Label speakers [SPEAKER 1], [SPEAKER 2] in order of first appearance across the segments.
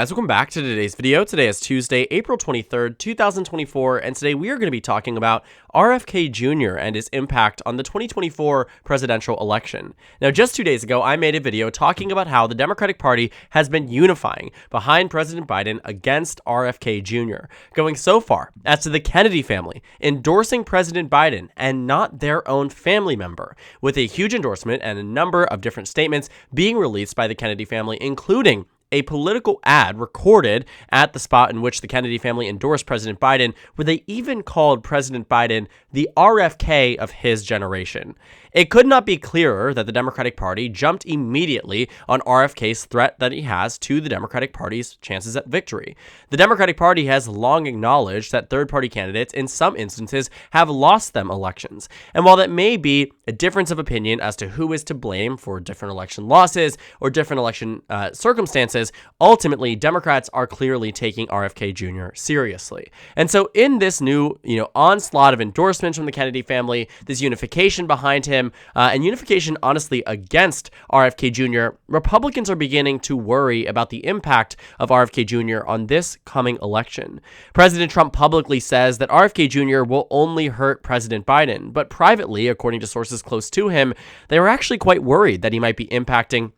[SPEAKER 1] Guys, welcome back to today's video. Today is Tuesday, April 23rd, 2024, and today we are going to be talking about RFK Jr. and his impact on the 2024 presidential election. Now, just 2 days ago, I made a video talking about how the Democratic Party has been unifying behind President Biden against RFK Jr., going so far as to the Kennedy family endorsing President Biden and not their own family member, with a huge endorsement and a number of different statements being released by the Kennedy family, including a political ad recorded at the spot in which the Kennedy family endorsed President Biden, where they even called President Biden the RFK of his generation. It could not be clearer that the Democratic Party jumped immediately on RFK's threat that he has to the Democratic Party's chances at victory. The Democratic Party has long acknowledged that third-party candidates, in some instances, have lost them elections. And while that may be a difference of opinion as to who is to blame for different election losses or different election circumstances, ultimately, Democrats are clearly taking RFK Jr. seriously. And so in this new, onslaught of endorsements from the Kennedy family, this unification behind him, and unification, honestly, against RFK Jr., Republicans are beginning to worry about the impact of RFK Jr. on this coming election. President Trump publicly says that RFK Jr. will only hurt President Biden, but privately, according to sources close to him, they were actually quite worried that he might be impacting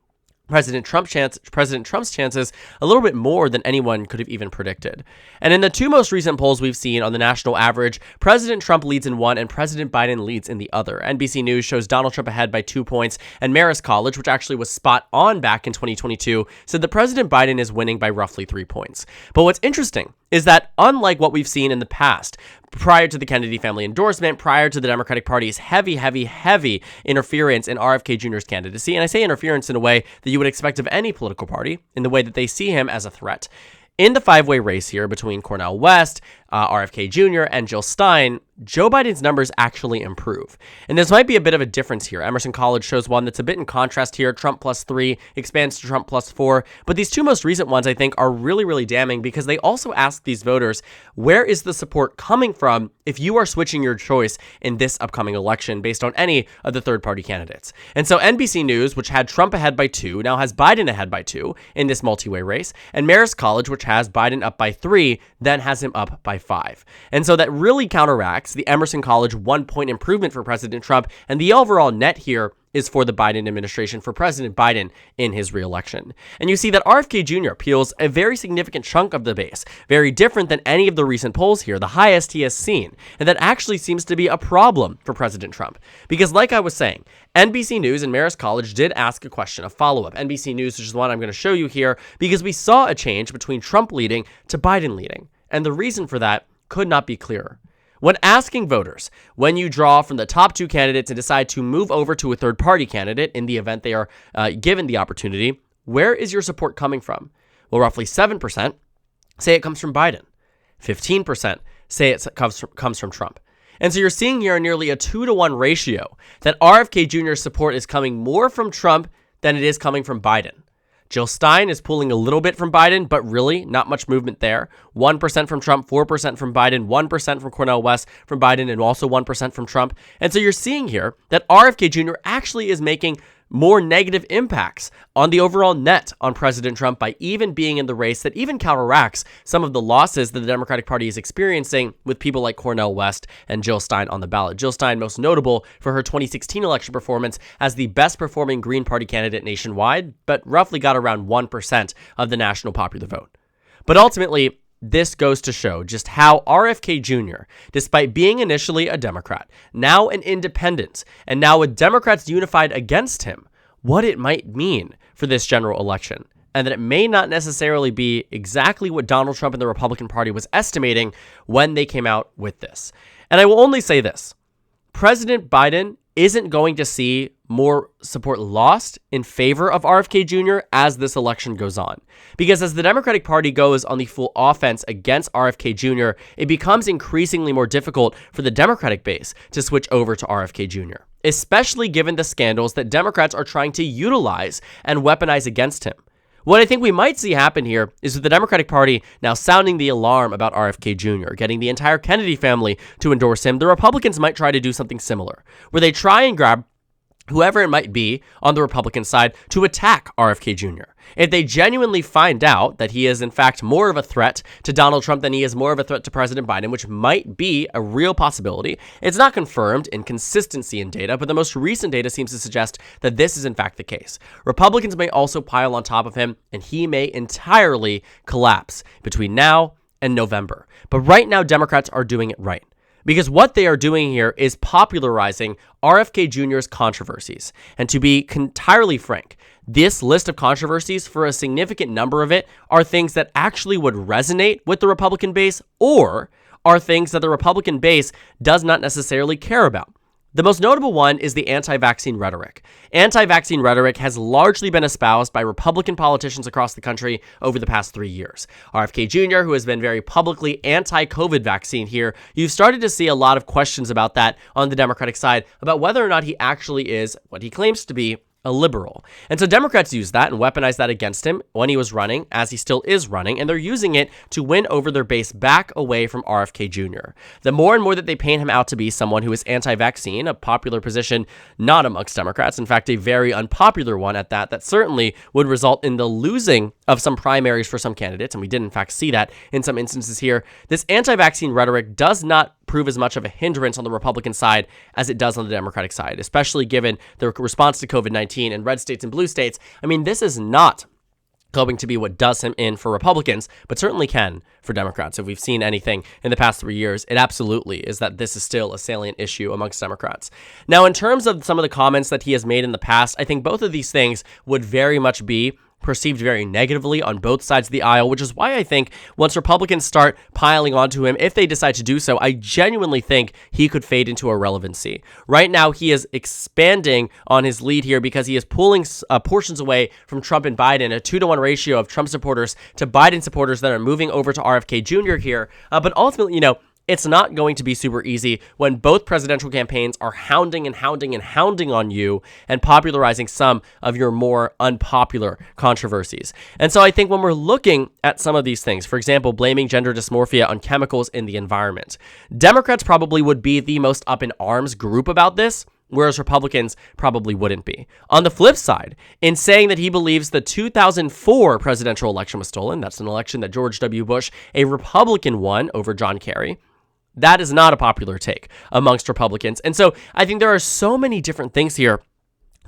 [SPEAKER 1] President Trump's chances a little bit more than anyone could have even predicted. And in the two most recent polls we've seen on the national average, President Trump leads in one and President Biden leads in the other. NBC News shows Donald Trump ahead by 2 points, and Marist College, which actually was spot on back in 2022, said that President Biden is winning by roughly 3 points. But what's interesting is that, unlike what we've seen in the past, prior to the Kennedy family endorsement, prior to the Democratic Party's heavy interference in RFK Jr.'s candidacy, and I say interference in a way that you would expect of any political party, in the way that they see him as a threat. In the five-way race here between Cornel West, RFK Jr., and Jill Stein, Joe Biden's numbers actually improve. And this might be a bit of a difference here. Emerson College shows one that's a bit in contrast here. Trump +3 expands to Trump +4. But these two most recent ones, I think, are really damning because they also ask these voters, where is the support coming from if you are switching your choice in this upcoming election based on any of the third-party candidates? And so NBC News, which had Trump ahead by 2, now has Biden ahead by 2 in this multi-way race. And Marist College, which has Biden up by 3, then has him up by 5. And so that really counteracts the Emerson College 1-point improvement for President Trump, and the overall net here is for the Biden administration, for President Biden in his reelection. And you see that RFK Jr. peels a very significant chunk of the base, very different than any of the recent polls here, the highest he has seen. And that actually seems to be a problem for President Trump. Because like I was saying, NBC News and Marist College did ask a question, a follow-up. NBC News, which is the one I'm going to show you here, because we saw a change between Trump leading to Biden leading. And the reason for that could not be clearer. When asking voters, when you draw from the top 2 candidates and decide to move over to a third-party candidate in the event they are given the opportunity, where is your support coming from? Well, roughly 7% say it comes from Biden. 15% say it comes from Trump. And so you're seeing here nearly a 2-to-1 ratio that RFK Jr.'s support is coming more from Trump than it is coming from Biden. Jill Stein is pulling a little bit from Biden, but really not much movement there. 1% from Trump, 4% from Biden, 1% from Cornel West from Biden, and also 1% from Trump. And so you're seeing here that RFK Jr. actually is making more negative impacts on the overall net on President Trump by even being in the race that even counteracts some of the losses that the Democratic Party is experiencing with people like Cornel West and Jill Stein on the ballot. Jill Stein most notable for her 2016 election performance as the best performing Green Party candidate nationwide, but roughly got around 1% of the national popular vote. But ultimately, this goes to show just how RFK Jr., despite being initially a Democrat, now an independent, and now with Democrats unified against him, what it might mean for this general election, and that it may not necessarily be exactly what Donald Trump and the Republican Party was estimating when they came out with this. And I will only say this. President Biden isn't going to see more support lost in favor of RFK Jr. as this election goes on. Because as the Democratic Party goes on the full offense against RFK Jr., it becomes increasingly more difficult for the Democratic base to switch over to RFK Jr., especially given the scandals that Democrats are trying to utilize and weaponize against him. What I think we might see happen here is with the Democratic Party now sounding the alarm about RFK Jr., getting the entire Kennedy family to endorse him, the Republicans might try to do something similar, where they try and grab whoever it might be on the Republican side, to attack RFK Jr. If they genuinely find out that he is in fact more of a threat to Donald Trump than he is more of a threat to President Biden, which might be a real possibility, it's not confirmed in consistency in data, but the most recent data seems to suggest that this is in fact the case. Republicans may also pile on top of him, and he may entirely collapse between now and November. But right now, Democrats are doing it right. Because what they are doing here is popularizing RFK Jr.'s controversies. And to be entirely frank, this list of controversies, for a significant number of it, are things that actually would resonate with the Republican base or are things that the Republican base does not necessarily care about. The most notable one is the anti-vaccine rhetoric. Anti-vaccine rhetoric has largely been espoused by Republican politicians across the country over the past 3 years. RFK Jr., who has been very publicly anti-COVID vaccine here, you've started to see a lot of questions about that on the Democratic side, about whether or not he actually is what he claims to be, a liberal. And so Democrats used that and weaponized that against him when he was running, as he still is running, and they're using it to win over their base back away from RFK Jr. The more and more that they paint him out to be someone who is anti-vaccine, a popular position not amongst Democrats, in fact, a very unpopular one at that, that certainly would result in the losing of some primaries for some candidates, and we did in fact see that in some instances here. This anti-vaccine rhetoric does not prove as much of a hindrance on the Republican side as it does on the Democratic side, especially given the response to COVID-19 in red states and blue states. I mean, this is not going to be what does him in for Republicans, but certainly can for Democrats. If we've seen anything in the past 3 years, it absolutely is that this is still a salient issue amongst Democrats. Now, in terms of some of the comments that he has made in the past, I think both of these things would very much be perceived very negatively on both sides of the aisle, which is why I think once Republicans start piling onto him, if they decide to do so, I genuinely think he could fade into irrelevancy. Right now, he is expanding on his lead here because he is pulling portions away from Trump and Biden, a 2-to-1 ratio of Trump supporters to Biden supporters that are moving over to RFK Jr. here. But ultimately, it's not going to be super easy when both presidential campaigns are hounding on you and popularizing some of your more unpopular controversies. And so I think when we're looking at some of these things, for example, blaming gender dysmorphia on chemicals in the environment, Democrats probably would be the most up in arms group about this, whereas Republicans probably wouldn't be. On the flip side, in saying that he believes the 2004 presidential election was stolen, that's an election that George W. Bush, a Republican, won over John Kerry, that is not a popular take amongst Republicans. And so I think there are so many different things here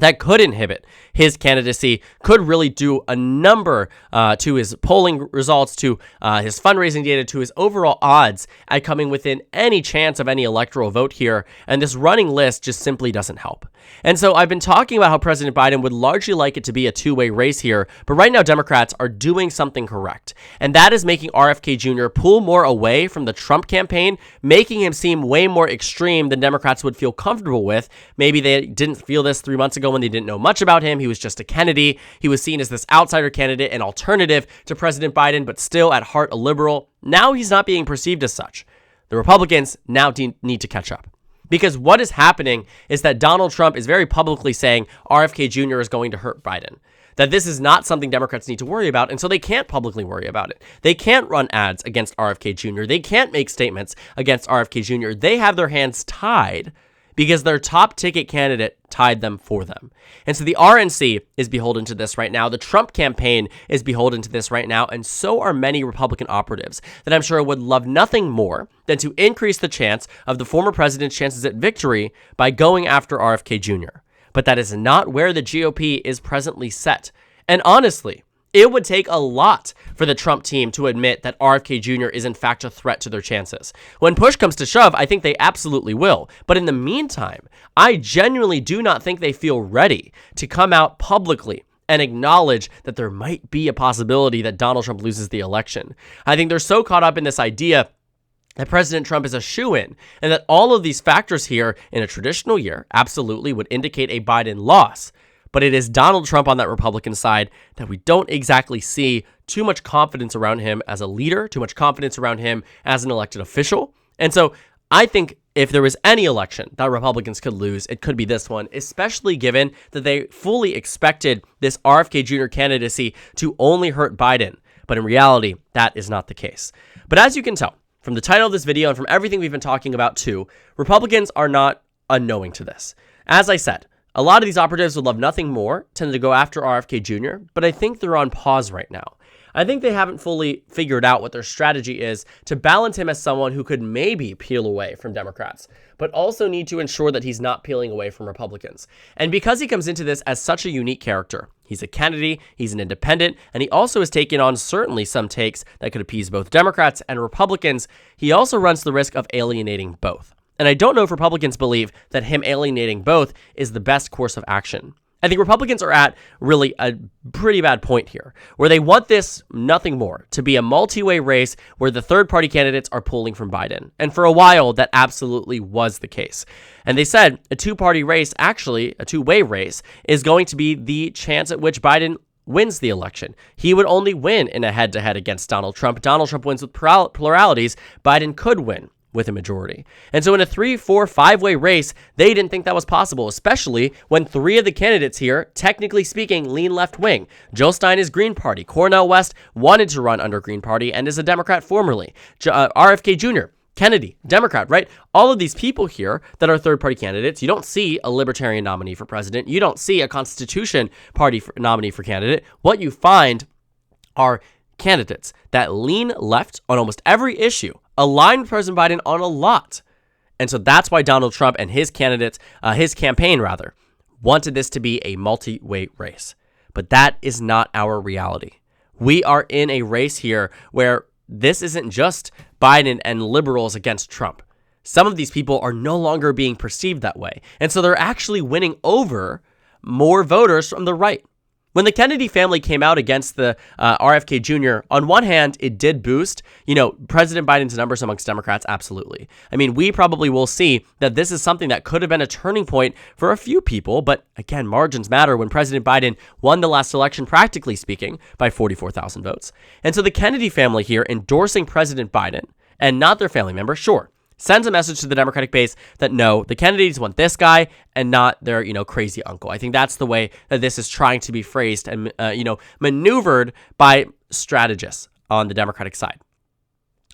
[SPEAKER 1] that could inhibit his candidacy, could really do a number to his polling results, to his fundraising data, to his overall odds at coming within any chance of any electoral vote here. And this running list just simply doesn't help. And so I've been talking about how President Biden would largely like it to be a two-way race here, but right now Democrats are doing something correct. And that is making RFK Jr. pull more away from the Trump campaign, making him seem way more extreme than Democrats would feel comfortable with. Maybe they didn't feel this 3 months ago when they didn't know much about him. He was just a Kennedy. He was seen as this outsider candidate, an alternative to President Biden, but still at heart a liberal. Now he's not being perceived as such. The Republicans now need to catch up. Because what is happening is that Donald Trump is very publicly saying RFK Jr. is going to hurt Biden. That this is not something Democrats need to worry about, and so they can't publicly worry about it. They can't run ads against RFK Jr. They can't make statements against RFK Jr. They have their hands tied because their top ticket candidate tied them for them. And so the RNC is beholden to this right now. The Trump campaign is beholden to this right now. And so are many Republican operatives that I'm sure would love nothing more than to increase the chance of the former president's chances at victory by going after RFK Jr. But that is not where the GOP is presently set. And honestly, it would take a lot for the Trump team to admit that RFK Jr. is in fact a threat to their chances. When push comes to shove, I think they absolutely will. But in the meantime, I genuinely do not think they feel ready to come out publicly and acknowledge that there might be a possibility that Donald Trump loses the election. I think they're so caught up in this idea that President Trump is a shoo-in, and that all of these factors here in a traditional year absolutely would indicate a Biden loss. But it is Donald Trump on that Republican side that we don't exactly see too much confidence around him as a leader, too much confidence around him as an elected official. And so I think if there was any election that Republicans could lose, it could be this one, especially given that they fully expected this RFK Jr. candidacy to only hurt Biden. But in reality, that is not the case. But as you can tell from the title of this video and from everything we've been talking about too, Republicans are not unknowing to this. As I said, A lot of these operatives would love nothing more than to go after RFK Jr., but I think they're on pause right now. I think they haven't fully figured out what their strategy is to balance him as someone who could maybe peel away from Democrats, but also need to ensure that he's not peeling away from Republicans. And because he comes into this as such a unique character, he's a Kennedy, he's an independent, and he also has taken on certainly some takes that could appease both Democrats and Republicans, he also runs the risk of alienating both. And I don't know if Republicans believe that him alienating both is the best course of action. I think Republicans are at really a pretty bad point here, where they want this nothing more to be a multi-way race where the third-party candidates are pulling from Biden. And for a while, that absolutely was the case. And they said a two-party race, actually a two-way race, is going to be the chance at which Biden wins the election. He would only win in a head-to-head against Donald Trump. Donald Trump wins with pluralities. Biden could win with a majority. And so in a 3, 4, 5-way race, they didn't think that was possible, especially when 3 of the candidates here, technically speaking, lean left wing. Joe Stein is Green Party. Cornel West wanted to run under Green Party and is a Democrat formerly. RFK Jr., Kennedy, Democrat, right? All of these people here that are third-party candidates, you don't see a libertarian nominee for president. You don't see a Constitution Party nominee for candidate. What you find are candidates that lean left on almost every issue, aligned with President Biden on a lot. And so that's why Donald Trump and his candidates, his campaign rather, wanted this to be a multi-way race. But that is not our reality. We are in a race here where this isn't just Biden and liberals against Trump. Some of these people are no longer being perceived that way. And so they're actually winning over more voters from the right. When the Kennedy family came out against the RFK Jr., on one hand, it did boost, President Biden's numbers amongst Democrats, absolutely. I mean, we probably will see that this is something that could have been a turning point for a few people, but again, margins matter when President Biden won the last election, practically speaking, by 44,000 votes. And so the Kennedy family here endorsing President Biden and not their family member, sure, sends a message to the Democratic base that no, the Kennedys want this guy and not their, crazy uncle. I think that's the way that this is trying to be phrased and, maneuvered by strategists on the Democratic side.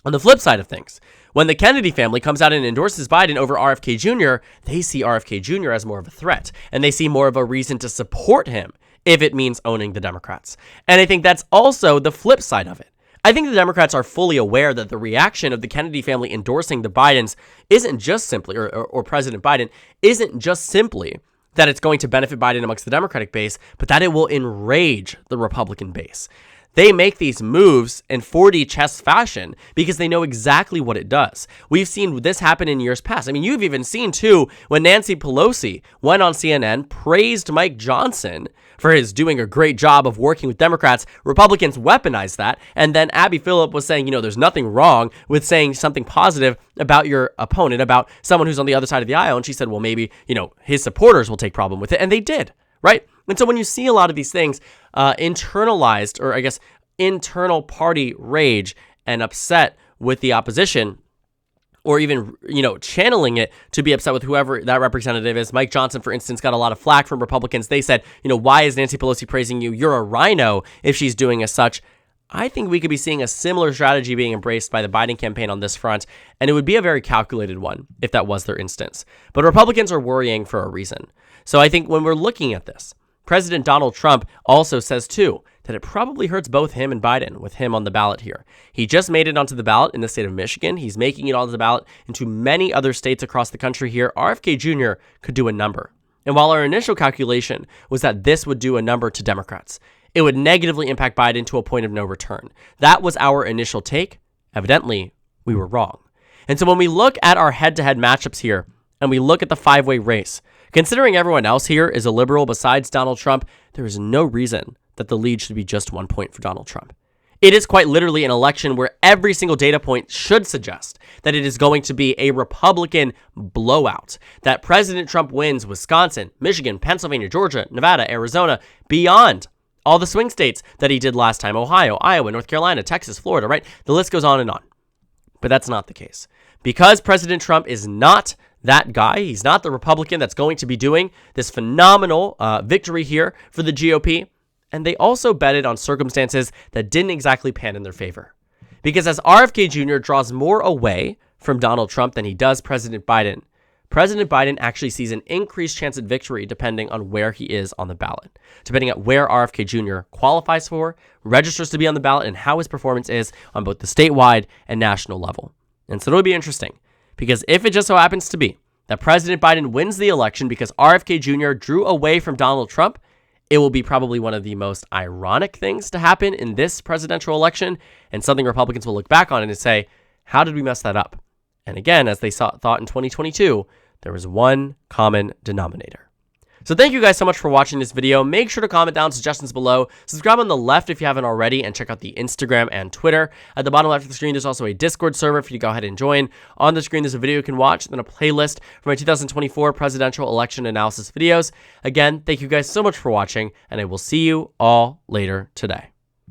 [SPEAKER 1] On the flip side of things, when the Kennedy family comes out and endorses Biden over RFK Jr., they see RFK Jr. as more of a threat, and they see more of a reason to support him if it means owning the Democrats. And I think that's also the flip side of it. I think the Democrats are fully aware that the reaction of the Kennedy family endorsing the Bidens isn't just simply, or President Biden, isn't just simply that it's going to benefit Biden amongst the Democratic base, but that it will enrage the Republican base. They make these moves in 4D chess fashion because they know exactly what it does. We've seen this happen in years past. I mean, you've even seen, too, when Nancy Pelosi went on CNN, praised Mike Johnson for his doing a great job of working with Democrats. Republicans weaponized that. And then Abby Phillip was saying, there's nothing wrong with saying something positive about your opponent, about someone who's on the other side of the aisle. And she said, well, maybe, his supporters will take problem with it. And they did, right? And so when you see a lot of these things internalized, or I guess internal party rage and upset with the opposition, or even, channeling it to be upset with whoever that representative is. Mike Johnson, for instance, got a lot of flack from Republicans. They said, why is Nancy Pelosi praising you? You're a rhino if she's doing as such. I think we could be seeing a similar strategy being embraced by the Biden campaign on this front, and it would be a very calculated one if that was their instance. But Republicans are worrying for a reason. So I think when we're looking at this, President Donald Trump also says, too, that it probably hurts both him and Biden with him on the ballot here. He just made it onto the ballot in the state of Michigan. He's making it onto the ballot into many other states across the country here. RFK Jr. could do a number. And while our initial calculation was that this would do a number to Democrats, it would negatively impact Biden to a point of no return. That was our initial take. Evidently, we were wrong. And so when we look at our head-to-head matchups here, and we look at the 5-way race, considering everyone else here is a liberal besides Donald Trump, there is no reason that the lead should be just 1 point for Donald Trump. It is quite literally an election where every single data point should suggest that it is going to be a Republican blowout, that President Trump wins Wisconsin, Michigan, Pennsylvania, Georgia, Nevada, Arizona, beyond all the swing states that he did last time, Ohio, Iowa, North Carolina, Texas, Florida, right? The list goes on and on. But that's not the case. Because President Trump is not that guy, he's not the Republican that's going to be doing this phenomenal victory here for the GOP. And they also betted on circumstances that didn't exactly pan in their favor. Because as RFK Jr. draws more away from Donald Trump than he does President Biden, President Biden actually sees an increased chance at victory depending on where he is on the ballot, depending on where RFK Jr. qualifies for, registers to be on the ballot, and how his performance is on both the statewide and national level. And so it'll be interesting, because if it just so happens to be that President Biden wins the election because RFK Jr. drew away from Donald Trump, it will be probably one of the most ironic things to happen in this presidential election, and something Republicans will look back on and say, how did we mess that up? And again, as they thought in 2022, there was one common denominator. So thank you guys so much for watching this video. Make sure to comment down suggestions below. Subscribe on the left if you haven't already, and check out the Instagram and Twitter. At the bottom left of the screen, there's also a Discord server for you to go ahead and join. On the screen, there's a video you can watch, then a playlist for my 2024 presidential election analysis videos. Again, thank you guys so much for watching, and I will see you all later today.